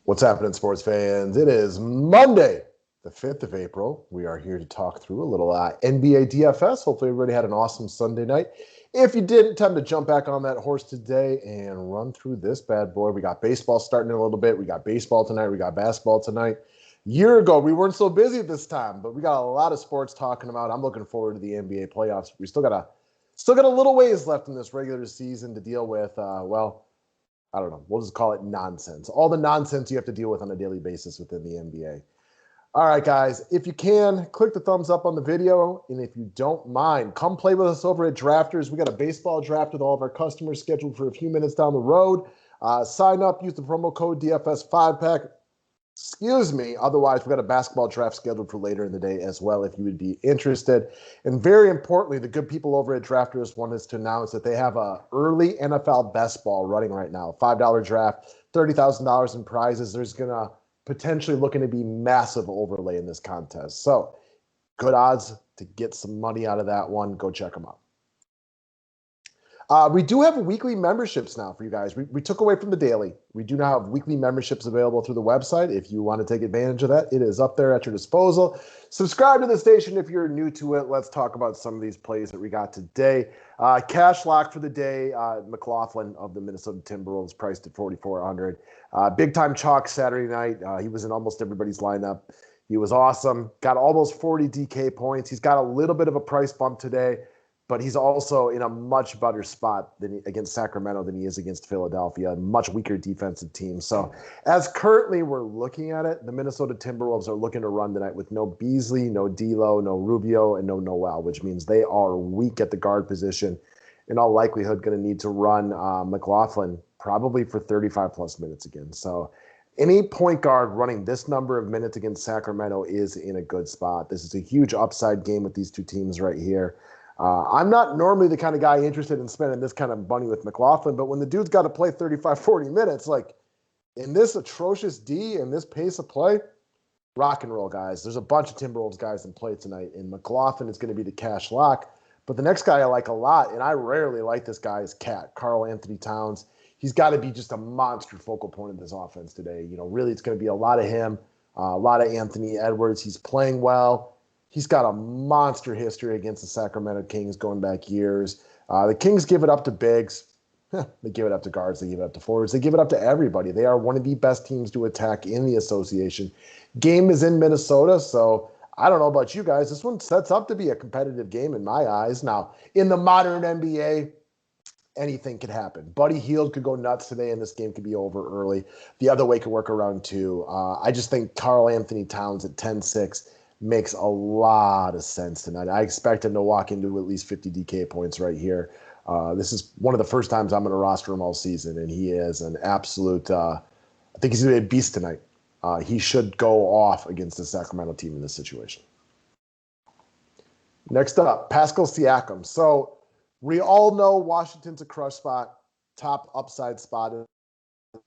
What's happening, sports fans? It is Monday, the 5th of April. We are here to talk through a little NBA DFS. Hopefully, everybody had an awesome Sunday night. If you didn't, time to jump back on that horse today and run through this bad boy. We got baseball starting in a little bit. We got baseball tonight. We got basketball tonight. Year ago, we weren't so busy at this time, but we got a lot of sports talking about. I'm looking forward to the NBA playoffs. We still got a little ways left in this regular season to deal with. I don't know. We'll just call it nonsense. All the nonsense you have to deal with on a daily basis within the NBA. All right, guys. If you can, click the thumbs up on the video. And if you don't mind, come play with us over at Drafters. We got a baseball draft with all of our customers scheduled for a few minutes down the road. Sign up. Use the promo code DFS5pack. Excuse me. Otherwise, we got a basketball draft scheduled for later in the day as well if you would be interested. And very importantly, the good people over at Drafters want us to announce that they have a early NFL best ball running right now. $5 draft, $30,000 in prizes. There's going to potentially looking to be massive overlay in this contest. So good odds to get some money out of that one. Go check them out. We do have weekly memberships now for you guys. We took away from the daily. We do now have weekly memberships available through the website. If you want to take advantage of that, it is up there at your disposal. Subscribe to the station if you're new to it. Let's talk about some of these plays that we got today. Cash lock for the day, McLaughlin of the Minnesota Timberwolves, priced at $4,400. Big time chalk Saturday night. He was in almost everybody's lineup. He was awesome. Got almost 40 DK points. He's got a little bit of a price bump today, but he's also in a much better spot against Sacramento than he is against Philadelphia, a much weaker defensive team. So as currently we're looking at it, the Minnesota Timberwolves are looking to run tonight with no Beasley, no D'Lo, no Rubio, and no Noel, which means they are weak at the guard position. In all likelihood, going to need to run McLaughlin probably for 35-plus minutes again. So any point guard running this number of minutes against Sacramento is in a good spot. This is a huge upside game with these two teams right here. I'm not normally the kind of guy interested in spending this kind of money with McLaughlin, but when the dude's got to play 35, 40 minutes, like in this atrocious D and this pace of play, rock and roll, guys. There's a bunch of Timberwolves guys in play tonight, and McLaughlin is going to be the cash lock. But the next guy I like a lot, and I rarely like this guy, is Karl Anthony Towns. He's got to be just a monster focal point of this offense today. You know, really, it's going to be a lot of him, a lot of Anthony Edwards. He's playing well. He's got a monster history against the Sacramento Kings going back years. The Kings give it up to bigs. They give it up to guards. They give it up to forwards. They give it up to everybody. They are one of the best teams to attack in the association. Game is in Minnesota, so I don't know about you guys. This one sets up to be a competitive game in my eyes. Now, in the modern NBA, anything could happen. Buddy Hield could go nuts today, and this game could be over early. The other way could work around too. I just think Karl Anthony Towns at 10-6 makes a lot of sense tonight. I expect him to walk into at least 50 DK points right here. This is one of the first times I'm going to roster him all season, and he is an absolute I think he's going to be a beast tonight. He should go off against the Sacramento team in this situation. Next up, Pascal Siakam. So we all know Washington's a crush spot, top upside spot in the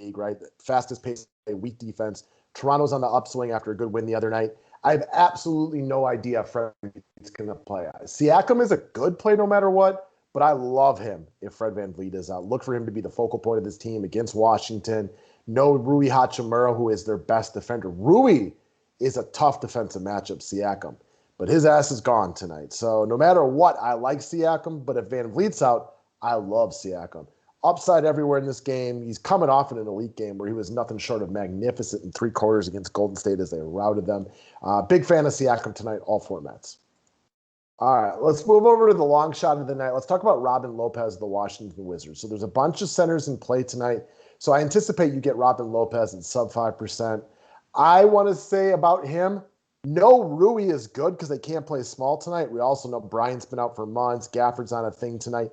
league, right? Fastest pace, weak defense. Toronto's on the upswing after a good win the other night. I have absolutely no idea if Fred VanVleet's going to play. Siakam is a good play no matter what, but I love him if Fred VanVleet is out. Look for him to be the focal point of this team against Washington. No Rui Hachimura, who is their best defender. Rui is a tough defensive matchup, Siakam, but his ass is gone tonight. So no matter what, I like Siakam, but if VanVleet's out, I love Siakam. Upside everywhere in this game. He's coming off in an elite game where he was nothing short of magnificent in 3 quarters against Golden State as they routed them. Big fan of Siakam tonight, all formats. All right, let's move over to the long shot of the night. Let's talk about Robin Lopez of the Washington Wizards. So there's a bunch of centers in play tonight. So I anticipate you get Robin Lopez at sub 5%. I want to say about him, no Rui is good because they can't play small tonight. We also know Bryant's been out for months. Gafford's on a thing tonight.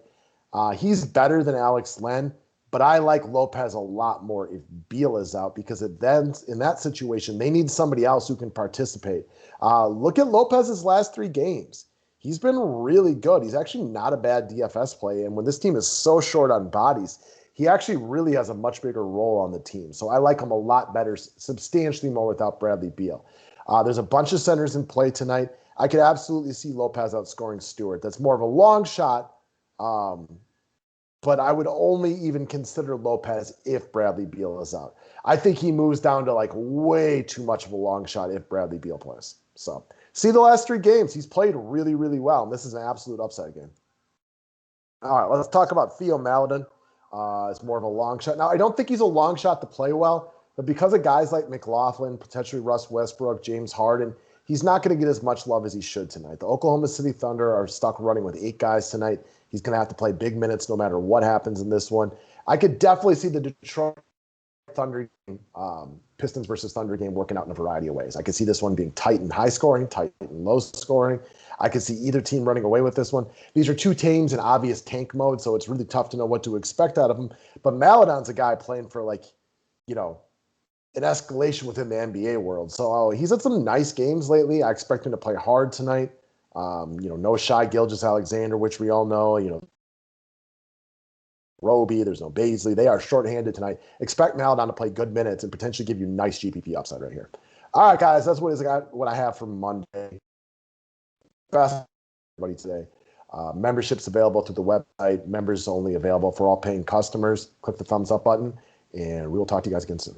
He's better than Alex Len, but I like Lopez a lot more if Beal is out because then in that situation, they need somebody else who can participate. Look at Lopez's last 3 games. He's been really good. He's actually not a bad DFS play, and when this team is so short on bodies, he actually really has a much bigger role on the team. So I like him a lot better, substantially more without Bradley Beal. There's a bunch of centers in play tonight. I could absolutely see Lopez outscoring Stewart. That's more of a long shot. but I would only even consider Lopez if Bradley Beal is out. I think he moves down to like way too much of a long shot if Bradley Beal plays. So see the last 3 games. He's played really, really well, and this is an absolute upside game. All right, let's talk about Theo Maledon. It's more of a long shot. Now, I don't think he's a long shot to play well, but because of guys like McLaughlin, potentially Russ Westbrook, James Harden, he's not going to get as much love as he should tonight. The Oklahoma City Thunder are stuck running with 8 guys tonight. He's going to have to play big minutes no matter what happens in this one. I could definitely see the Detroit Thunder Pistons versus Thunder game working out in a variety of ways. I could see this one being tight and high scoring, tight and low scoring. I could see either team running away with this one. These are 2 teams in obvious tank mode, so it's really tough to know what to expect out of them. But Maledon's a guy playing for an escalation within the NBA world. So he's had some nice games lately. I expect him to play hard tonight. No Shai Gilgeous-Alexander, which we all know. Roby, there's no Baisley. They are shorthanded tonight. Expect Maledon to play good minutes and potentially give you nice GPP upside right here. All right, guys, that's what I have for Monday. Best everybody today. Memberships available through the website. Members only available for all paying customers. Click the thumbs up button, and we will talk to you guys again soon.